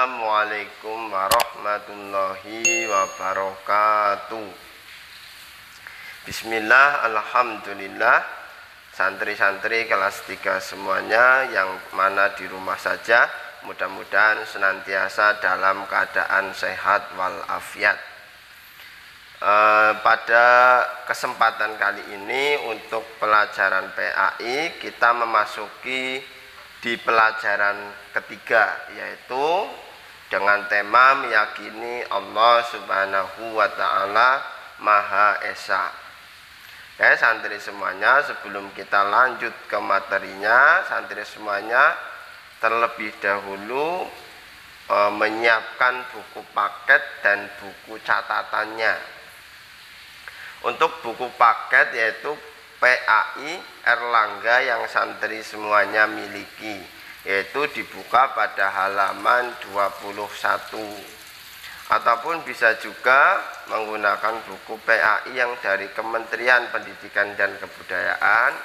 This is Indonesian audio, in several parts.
Assalamualaikum warahmatullahi wabarakatuh. Bismillah, alhamdulillah. Santri-santri kelas 3 semuanya yang mana di rumah saja, mudah-mudahan senantiasa dalam keadaan sehat walafiat. Pada kesempatan kali ini untuk pelajaran PAI kita memasuki di pelajaran ketiga, yaitu dengan tema meyakini Allah Subhanahu wa Ta'ala Maha Esa. Oke, santri semuanya, sebelum kita lanjut ke materinya, santri semuanya terlebih dahulu menyiapkan buku paket dan buku catatannya. Untuk buku paket yaitu PAI Erlangga yang santri semuanya miliki, yaitu dibuka pada halaman 21, ataupun bisa juga menggunakan buku PAI yang dari Kementerian Pendidikan dan Kebudayaan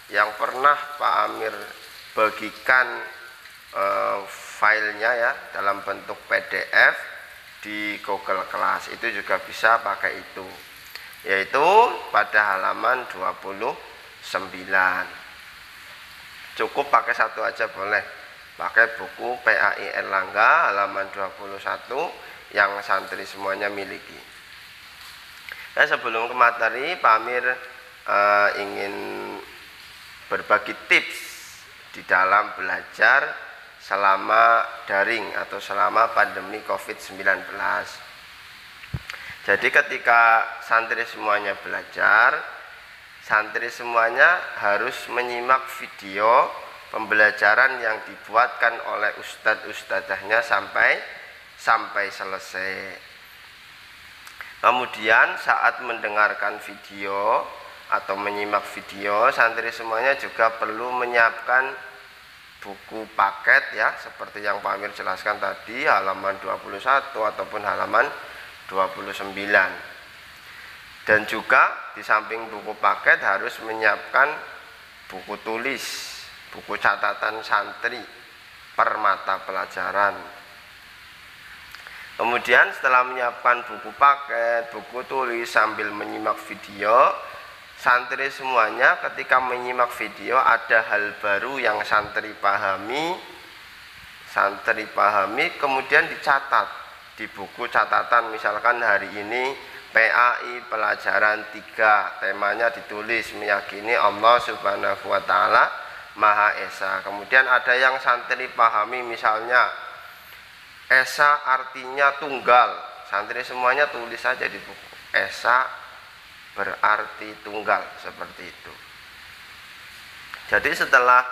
yang pernah Pak Amir bagikan filenya ya dalam bentuk PDF di Google Class. Itu juga bisa pakai itu, yaitu pada halaman 29. Cukup pakai satu aja boleh, pakai buku PAI Erlangga halaman 21 yang santri semuanya miliki. Sebelum ke materi, Pak Amir ingin berbagi tips di dalam belajar selama daring atau selama pandemi COVID-19. Jadi ketika santri semuanya belajar, santri semuanya harus menyimak video pembelajaran yang dibuatkan oleh ustadz-ustadzahnya sampai selesai. Kemudian saat mendengarkan video atau menyimak video, santri semuanya juga perlu menyiapkan buku paket ya, seperti yang Pak Amir jelaskan tadi, halaman 21 ataupun halaman 29. Dan juga di samping buku paket harus menyiapkan buku tulis, buku catatan santri per mata pelajaran. Kemudian setelah menyiapkan buku paket, buku tulis sambil menyimak video, santri semuanya ketika menyimak video ada hal baru yang santri pahami, kemudian dicatat di buku catatan. Misalkan hari ini PAI pelajaran 3, temanya ditulis meyakini Allah Subhanahu wa Ta'ala Maha Esa. Kemudian ada yang santri pahami, misalnya Esa artinya tunggal, santri semuanya tulis saja di buku, Esa berarti tunggal, seperti itu. Jadi setelah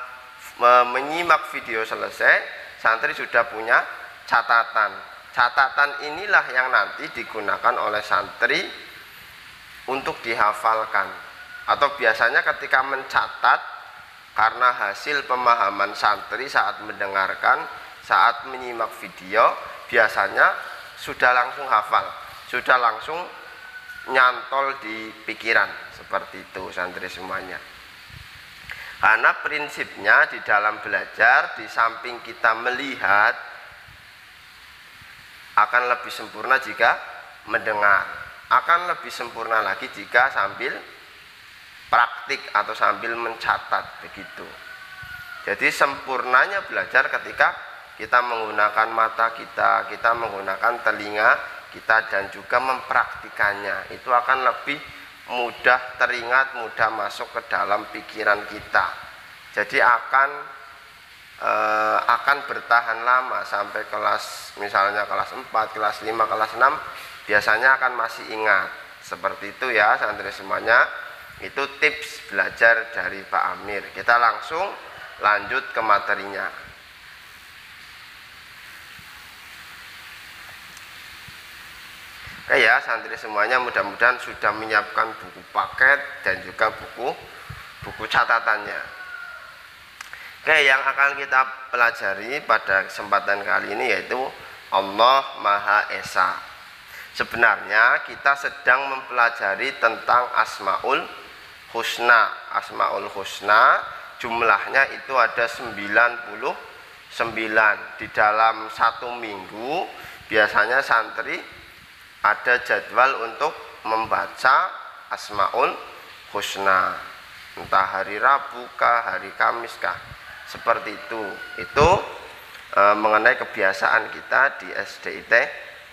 menyimak video selesai, santri sudah punya catatan. Catatan inilah yang nanti digunakan oleh santri untuk dihafalkan. Atau biasanya ketika mencatat, karena hasil pemahaman santri saat mendengarkan, saat menyimak video, biasanya sudah langsung hafal, sudah langsung nyantol di pikiran, seperti itu santri semuanya. Karena prinsipnya di dalam belajar, di samping kita melihat, akan lebih sempurna jika mendengar, akan lebih sempurna lagi jika sambil praktik atau sambil mencatat, begitu. Jadi sempurnanya belajar ketika kita menggunakan mata kita menggunakan telinga kita, dan juga mempraktikannya. Itu akan lebih mudah teringat, mudah masuk ke dalam pikiran kita. Jadi akan bertahan lama sampai kelas, misalnya kelas 4, kelas 5, kelas 6 biasanya akan masih ingat. Seperti itu ya santri semuanya. Itu tips belajar dari Pak Amir. Kita langsung lanjut ke materinya. Oke ya santri semuanya, mudah-mudahan sudah menyiapkan buku paket dan juga buku catatannya. Oke, yang akan kita pelajari pada kesempatan kali ini yaitu Allah Maha Esa. Sebenarnya kita sedang mempelajari tentang Asmaul Husna. Asmaul Husna jumlahnya itu ada 99 9. Di dalam 1 minggu biasanya santri ada jadwal untuk membaca Asmaul Husna, entah hari Rabu kah, hari Kamis kah, seperti itu. Itu mengenai kebiasaan kita di SDIT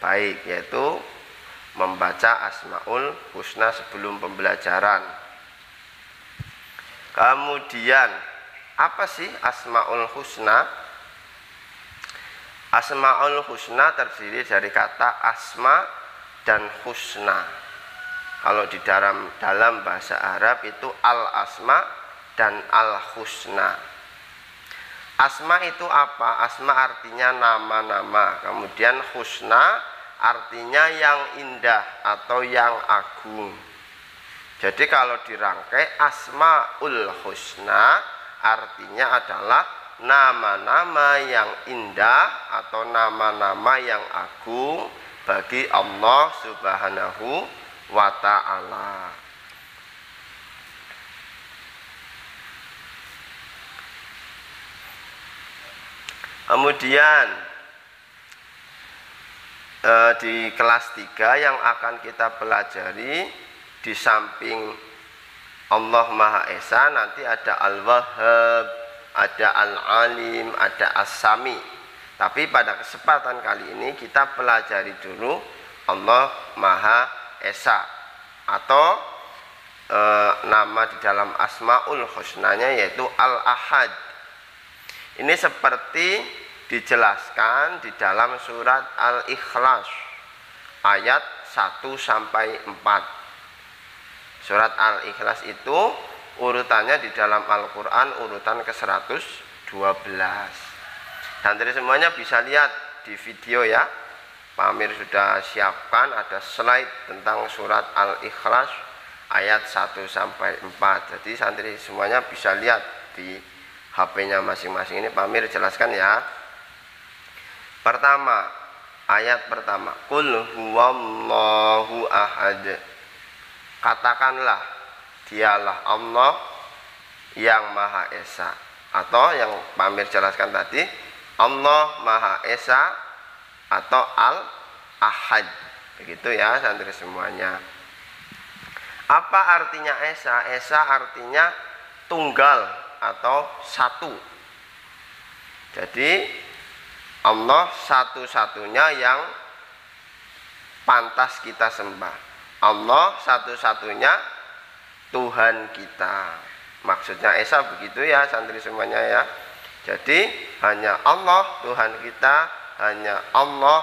baik, yaitu membaca Asmaul Husna sebelum pembelajaran. Kemudian apa sih Asmaul Husna? Asmaul Husna terdiri dari kata asma dan husna. Kalau di dalam bahasa Arab itu al-asma dan al-husna. Asma itu apa? Asma artinya nama-nama. Kemudian husna artinya yang indah atau yang agung. Jadi kalau dirangkai Asmaul Husna artinya adalah nama-nama yang indah atau nama-nama yang agung bagi Allah Subhanahu wa ta'ala. Kemudian di kelas 3 yang akan kita pelajari, di samping Allah Maha Esa nanti ada Al-Wahhab, ada Al-Alim, ada As-Sami. Tapi pada kesempatan kali ini kita pelajari dulu Allah Maha Esa, atau nama di dalam Asmaul Husnanya yaitu Al-Ahad. Ini seperti dijelaskan di dalam surat Al-Ikhlas ayat 1-4. Surat Al-Ikhlas itu urutannya di dalam Al-Quran urutan ke-112. Santri semuanya bisa lihat di video ya. Pak Amir sudah siapkan ada slide tentang surat Al-Ikhlas ayat 1-4. Jadi santri semuanya bisa lihat di HP-nya masing-masing. Ini Pak Amir jelaskan ya. Pertama, ayat pertama, Qul huwallahu ahad. Katakanlah, dialah Allah yang Maha Esa, atau yang Pak Amir jelaskan tadi, Allah Maha Esa atau Al-Ahad. Begitu ya santri semuanya. Apa artinya Esa? Esa artinya tunggal atau satu. Jadi Allah satu-satunya yang pantas kita sembah. Allah satu-satunya Tuhan kita. Maksudnya Esa begitu ya santri semuanya ya. Jadi hanya Allah Tuhan kita, hanya Allah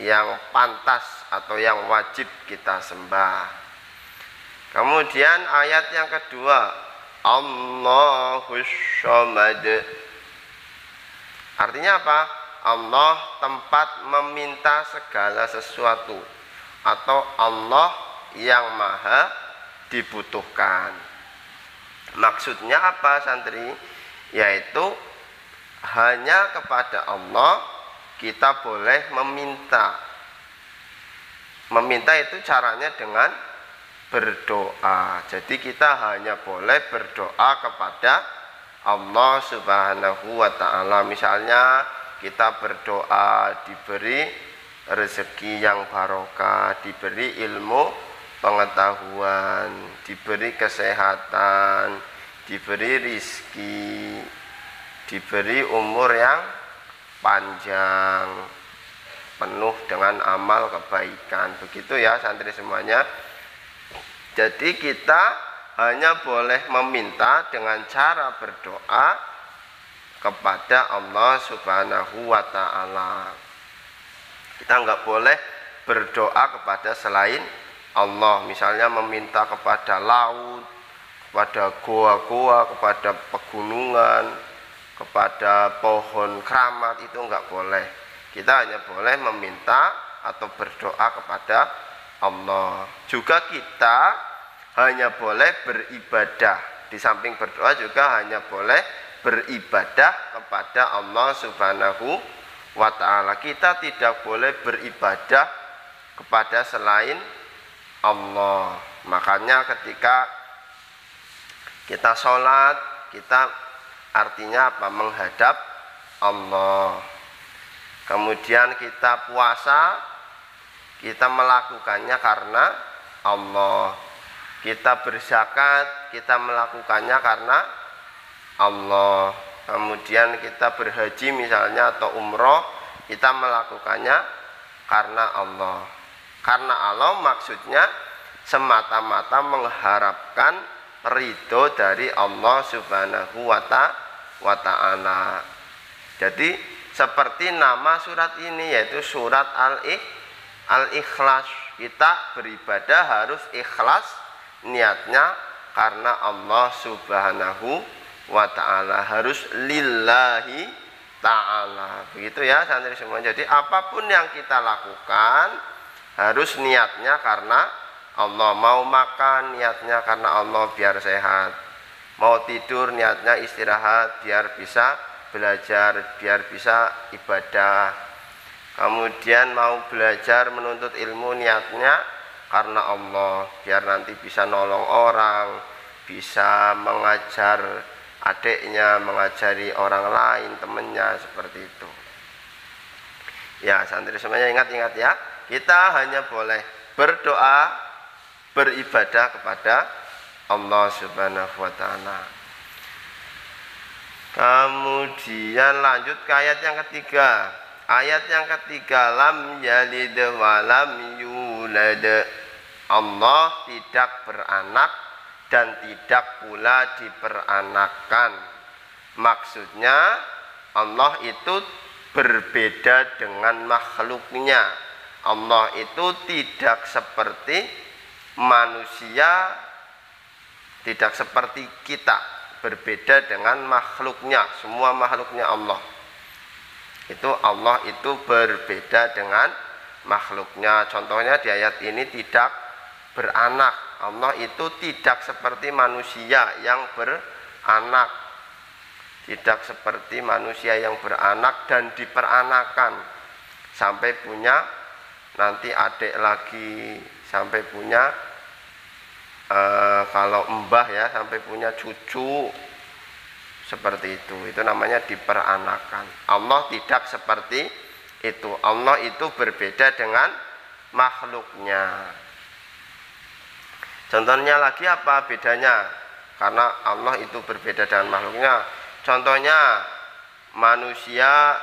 yang pantas atau yang wajib kita sembah. Kemudian ayat yang kedua, Allahus Samad. Artinya apa? Allah tempat meminta segala sesuatu, atau Allah yang maha dibutuhkan. Maksudnya apa santri? Yaitu hanya kepada Allah kita boleh meminta. Meminta itu caranya dengan berdoa. Jadi kita hanya boleh berdoa kepada Allah Subhanahu wa ta'ala. Misalnya kita berdoa diberi rezeki yang barokah, diberi ilmu pengetahuan, diberi kesehatan, diberi rizki, diberi umur yang panjang, penuh dengan amal kebaikan. Begitu ya santri semuanya. Jadi kita hanya boleh meminta dengan cara berdoa kepada Allah Subhanahu wa ta'ala. Kita nggak boleh berdoa kepada selain Allah. Misalnya meminta kepada laut, kepada goa-goa, kepada pegunungan, kepada pohon keramat, itu nggak boleh. Kita hanya boleh meminta atau berdoa kepada Allah. Juga kita hanya boleh beribadah. Di samping berdoa juga hanya boleh beribadah kepada Allah Subhanahu wa ta'ala. Kita tidak boleh beribadah kepada selain Allah. Makanya ketika kita sholat, kita artinya apa? Menghadap Allah. Kemudian kita puasa, kita melakukannya karena Allah. Kita berzakat, kita melakukannya karena Allah. Kemudian kita berhaji misalnya atau umroh, kita melakukannya karena Allah. Karena Allah maksudnya semata-mata mengharapkan ridho dari Allah Subhanahu wa ta'ala. Jadi seperti nama surat ini, yaitu surat Al-Ikhlas. Kita beribadah harus ikhlas niatnya karena Allah Subhanahu wa ta'ala, harus lillahi ta'ala. Begitu ya santri semua. Jadi apapun yang kita lakukan harus niatnya karena Allah. Mau makan niatnya karena Allah biar sehat. Mau tidur niatnya istirahat biar bisa belajar, biar bisa ibadah. Kemudian mau belajar menuntut ilmu niatnya karena Allah, biar nanti bisa nolong orang, bisa mengajar adiknya, mengajari orang lain, temannya, seperti itu. Ya santri semuanya, ingat-ingat ya, kita hanya boleh berdoa, beribadah kepada Allah Subhanahu wa ta'ala. Kemudian lanjut ke ayat yang ketiga. Ayat yang ketiga, lam yalid wa lam yulad. Allah tidak beranak dan tidak pula diperanakkan. Maksudnya Allah itu berbeda dengan makhluknya. Allah itu tidak seperti manusia, tidak seperti kita, berbeda dengan makhluknya. Semua makhluknya Allah itu berbeda dengan makhluknya. Contohnya di ayat ini tidak beranak. Allah itu tidak seperti manusia yang beranak, tidak seperti manusia yang beranak dan diperanakan sampai punya nanti adik lagi, sampai punya kalau mbah ya, sampai punya cucu, seperti itu namanya diperanakan. Allah tidak seperti itu. Allah itu berbeda dengan makhluknya. Contohnya lagi apa bedanya? Karena Allah itu berbeda dengan makhluknya. Contohnya manusia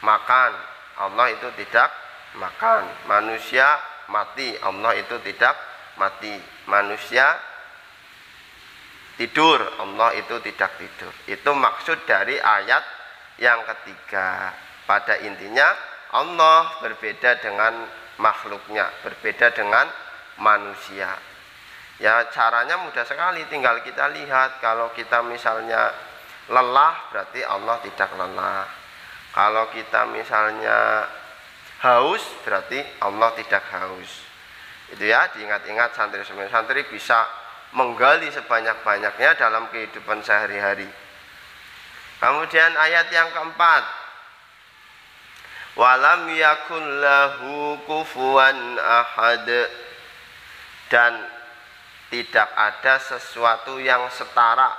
makan, Allah itu tidak makan. Manusia mati, Allah itu tidak mati. Manusia tidur, Allah itu tidak tidur. Itu maksud dari ayat yang ketiga. Pada intinya Allah berbeda dengan makhluknya, berbeda dengan manusia. Ya caranya mudah sekali, tinggal kita lihat. Kalau kita misalnya lelah, berarti Allah tidak lelah. Kalau kita misalnya haus, berarti Allah tidak haus. Itu ya, diingat-ingat santri semua. Santri bisa menggali sebanyak-banyaknya dalam kehidupan sehari-hari. Kemudian ayat yang keempat, walam yakun lahu kufuwan ahad, dan tidak ada sesuatu yang setara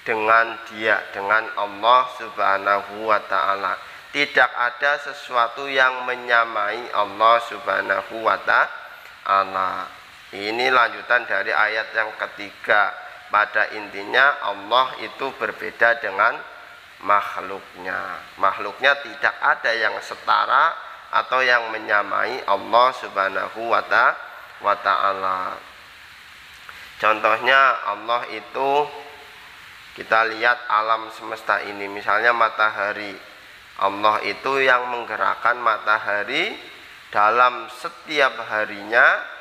dengan dia, dengan Allah Subhanahu wa ta'ala. Tidak ada sesuatu yang menyamai Allah Subhanahu wa ta'ala. Ini lanjutan dari ayat yang ketiga. Pada intinya Allah itu berbeda dengan makhluknya. Makhluknya tidak ada yang setara atau yang menyamai Allah Subhanahu wa ta'ala. Contohnya Allah itu, kita lihat alam semesta ini, misalnya matahari. Allah itu yang menggerakkan matahari dalam setiap harinya,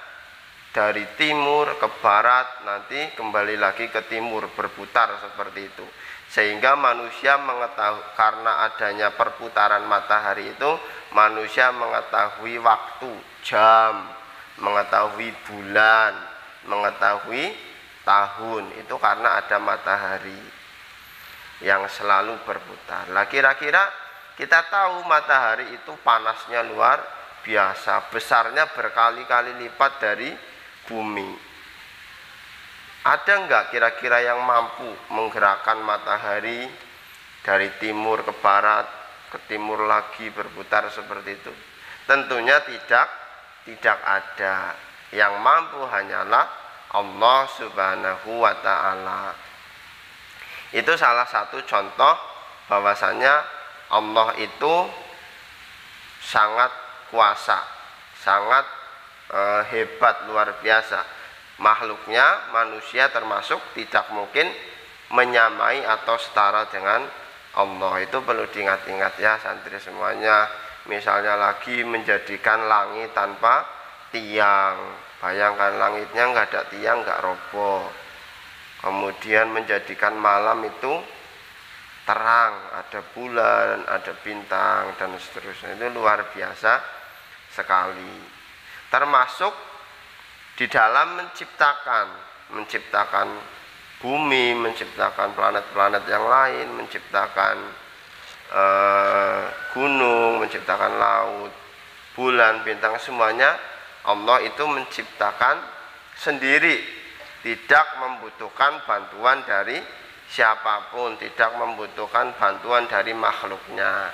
dari timur ke barat, nanti kembali lagi ke timur, berputar seperti itu. Sehingga manusia mengetahui, karena adanya perputaran matahari itu, manusia mengetahui waktu, jam, mengetahui bulan, mengetahui tahun. Itu karena ada matahari yang selalu berputar. Lah kira-kira kita tahu matahari itu panasnya luar biasa, besarnya berkali-kali lipat dari bumi. Ada enggak kira-kira yang mampu menggerakkan matahari dari timur ke barat, ke timur lagi berputar seperti itu? Tentunya tidak ada. Yang mampu hanyalah Allah Subhanahu wa ta'ala. Itu salah satu contoh bahwasanya Allah itu sangat kuasa, sangat hebat, luar biasa. Makhluknya, manusia termasuk, tidak mungkin menyamai atau setara dengan Allah. Itu perlu diingat-ingat ya santri semuanya. Misalnya lagi menjadikan langit tanpa tiang, bayangkan langitnya nggak ada tiang, nggak roboh. Kemudian menjadikan malam itu terang, ada bulan, ada bintang, dan seterusnya. Itu luar biasa sekali. Termasuk di dalam menciptakan bumi, menciptakan planet-planet yang lain, menciptakan gunung, menciptakan laut, bulan, bintang, semuanya Allah itu menciptakan sendiri, tidak membutuhkan bantuan dari siapapun, tidak membutuhkan bantuan dari makhluknya.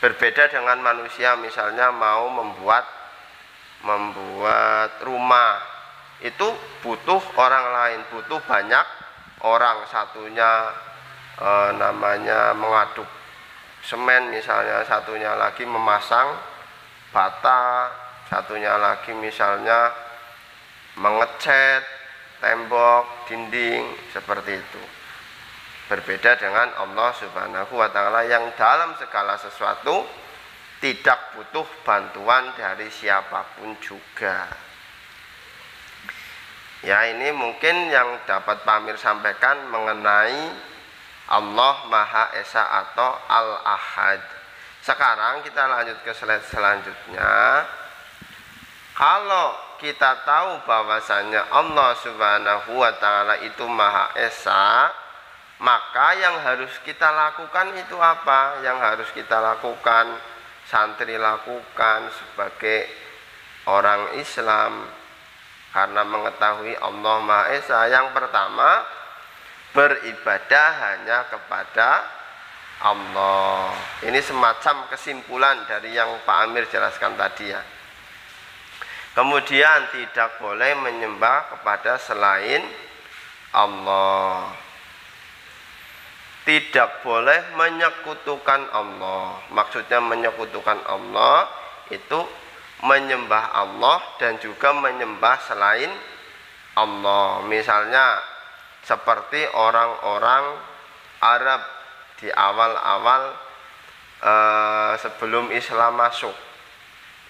Berbeda dengan manusia, misalnya mau membuat rumah, itu butuh orang lain, butuh banyak orang. Satunya namanya mengaduk semen misalnya, satunya lagi memasang bata, satunya lagi misalnya mengecat tembok, dinding, seperti itu. Berbeda dengan Allah Subhanahu wa ta'ala yang dalam segala sesuatu tidak butuh bantuan dari siapapun juga. Ya, ini mungkin yang dapat Pak Amir sampaikan mengenai Allah Maha Esa atau Al-Ahad. Sekarang kita lanjut ke slide selanjutnya. Kalau kita tahu bahwasanya Allah Subhanahu wa ta'ala itu Maha Esa, maka yang harus kita lakukan itu apa? Yang harus kita lakukan, santri lakukan sebagai orang Islam karena mengetahui Allah Maha Esa. Yang pertama, beribadah hanya kepada Allah. Ini semacam kesimpulan dari yang Pak Amir jelaskan tadi ya. Kemudian tidak boleh menyembah kepada selain Allah. Tidak boleh menyekutukan Allah. Maksudnya menyekutukan Allah itu menyembah Allah dan juga menyembah selain Allah. Misalnya seperti orang-orang Arab di awal-awal sebelum Islam masuk,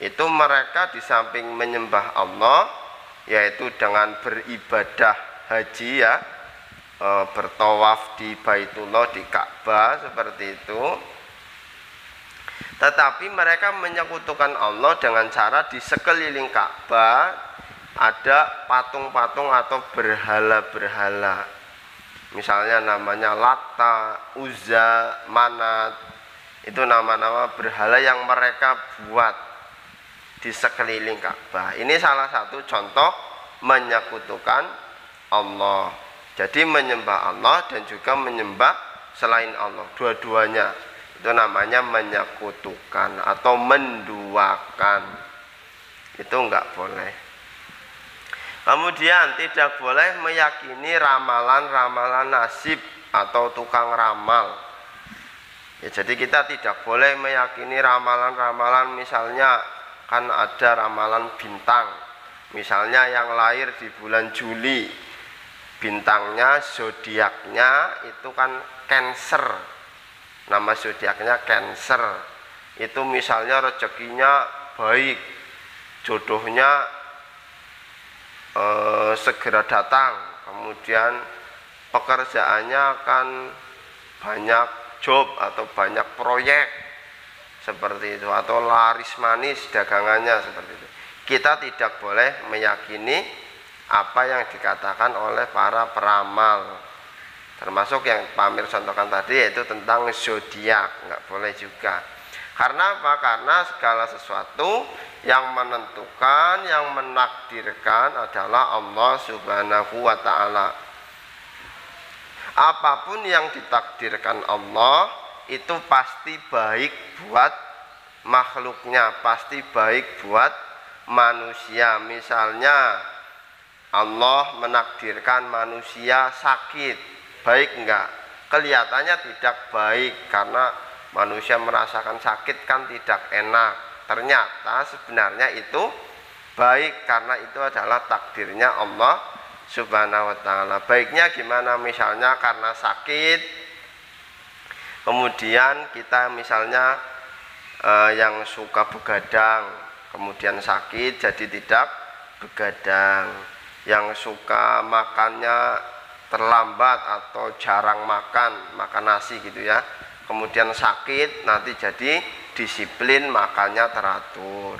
itu mereka di samping menyembah Allah, yaitu dengan beribadah haji ya, bertawaf di Baitullah, di Ka'bah, seperti itu. Tetapi mereka menyekutukan Allah dengan cara di sekeliling Ka'bah ada patung-patung atau berhala-berhala. Misalnya namanya Lata, Uzza, Manat. Itu nama-nama berhala yang mereka buat di sekeliling Ka'bah. Ini salah satu contoh menyekutukan Allah. Jadi menyembah Allah dan juga menyembah selain Allah, dua-duanya. Itu namanya menyekutukan atau menduakan. Itu enggak boleh. Kemudian tidak boleh meyakini ramalan-ramalan nasib atau tukang ramal. Ya, jadi kita tidak boleh meyakini ramalan-ramalan, misalnya kan ada ramalan bintang. Misalnya yang lahir di bulan Juli, bintangnya, zodiaknya itu kan Cancer. Nama zodiaknya Cancer. Itu misalnya rezekinya baik, jodohnya segera datang, kemudian pekerjaannya akan banyak job atau banyak proyek, seperti itu, atau laris manis dagangannya, seperti itu. Kita tidak boleh meyakini apa yang dikatakan oleh para peramal, termasuk yang Pak Amir contohkan tadi, yaitu tentang zodiak, nggak boleh juga. Karena apa? Karena segala sesuatu yang menentukan, yang menakdirkan adalah Allah Subhanahu wa ta'ala. Apapun yang ditakdirkan Allah itu pasti baik buat makhluknya, pasti baik buat manusia. Misalnya Allah menakdirkan manusia sakit, baik enggak? Kelihatannya tidak baik karena manusia merasakan sakit kan tidak enak. Ternyata sebenarnya itu baik karena itu adalah takdirnya Allah Subhanahu wa ta'ala. Baiknya gimana? Misalnya karena sakit, kemudian kita misalnya yang suka begadang, kemudian sakit jadi tidak begadang. Yang suka makannya terlambat atau jarang makan nasi gitu ya, kemudian sakit nanti jadi disiplin makannya teratur.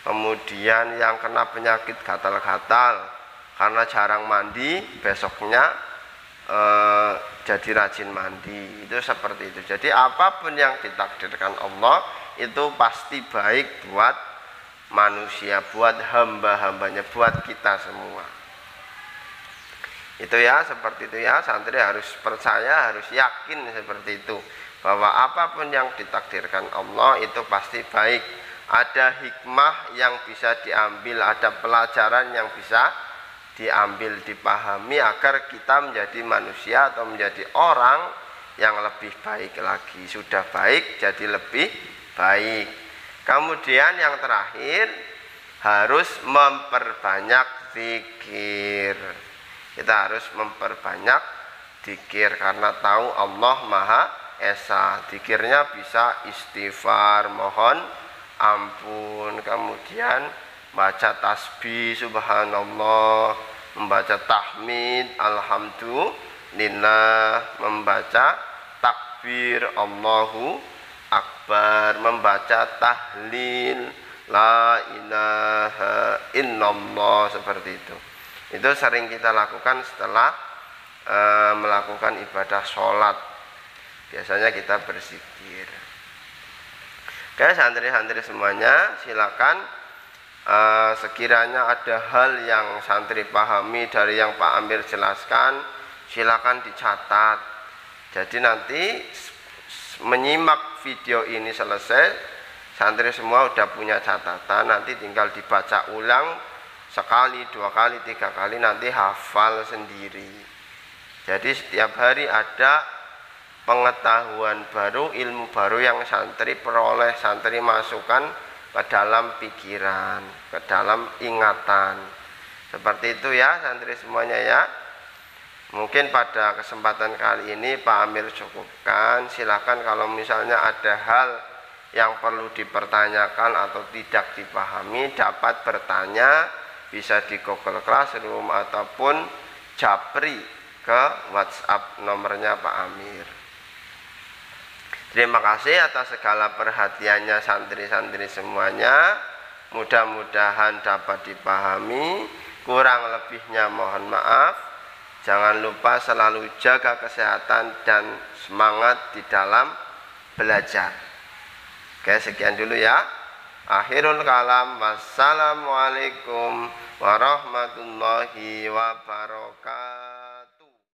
Kemudian yang kena penyakit gatal-gatal karena jarang mandi, besoknya jadi rajin mandi. Itu seperti itu. Jadi apapun yang ditakdirkan Allah itu pasti baik buat manusia, buat hamba-hambanya, buat kita semua. Itu ya, seperti itu ya. Santri harus percaya, harus yakin seperti itu, bahwa apapun yang ditakdirkan Allah itu pasti baik. Ada hikmah yang bisa diambil, ada pelajaran yang bisa diambil, dipahami agar kita menjadi manusia atau menjadi orang yang lebih baik lagi. Sudah baik jadi lebih baik. Kemudian yang terakhir, harus memperbanyak zikir. Kita harus memperbanyak zikir karena tahu Allah Maha Esa. Zikirnya bisa istighfar, mohon ampun, kemudian baca tasbih subhanallah, membaca tahmid alhamdulillah, membaca takbir Allahu akbar, membaca tahlil la ilaha illallah, seperti itu. Itu sering kita lakukan setelah melakukan ibadah sholat. Biasanya kita berzikir. Oke, santri-santri semuanya, silakan sekiranya ada hal yang santri pahami dari yang Pak Amir jelaskan, silakan dicatat. Jadi nanti menyimak video ini selesai, santri semua udah punya catatan, nanti tinggal dibaca ulang sekali, 2 kali, 3 kali, nanti hafal sendiri. Jadi setiap hari ada pengetahuan baru, ilmu baru yang santri peroleh, santri masukkan ke dalam pikiran, ke dalam ingatan. Seperti itu ya santri semuanya ya. Mungkin pada kesempatan kali ini Pak Amir cukupkan. Silakan kalau misalnya ada hal yang perlu dipertanyakan atau tidak dipahami, dapat bertanya, bisa di Google Classroom ataupun japri ke WhatsApp nomornya Pak Amir. Terima kasih atas segala perhatiannya santri-santri semuanya. Mudah-mudahan dapat dipahami. Kurang lebihnya mohon maaf. Jangan lupa selalu jaga kesehatan dan semangat di dalam belajar. Oke, sekian dulu ya. Akhirul kalam. Wassalamualaikum warahmatullahi wabarakatuh.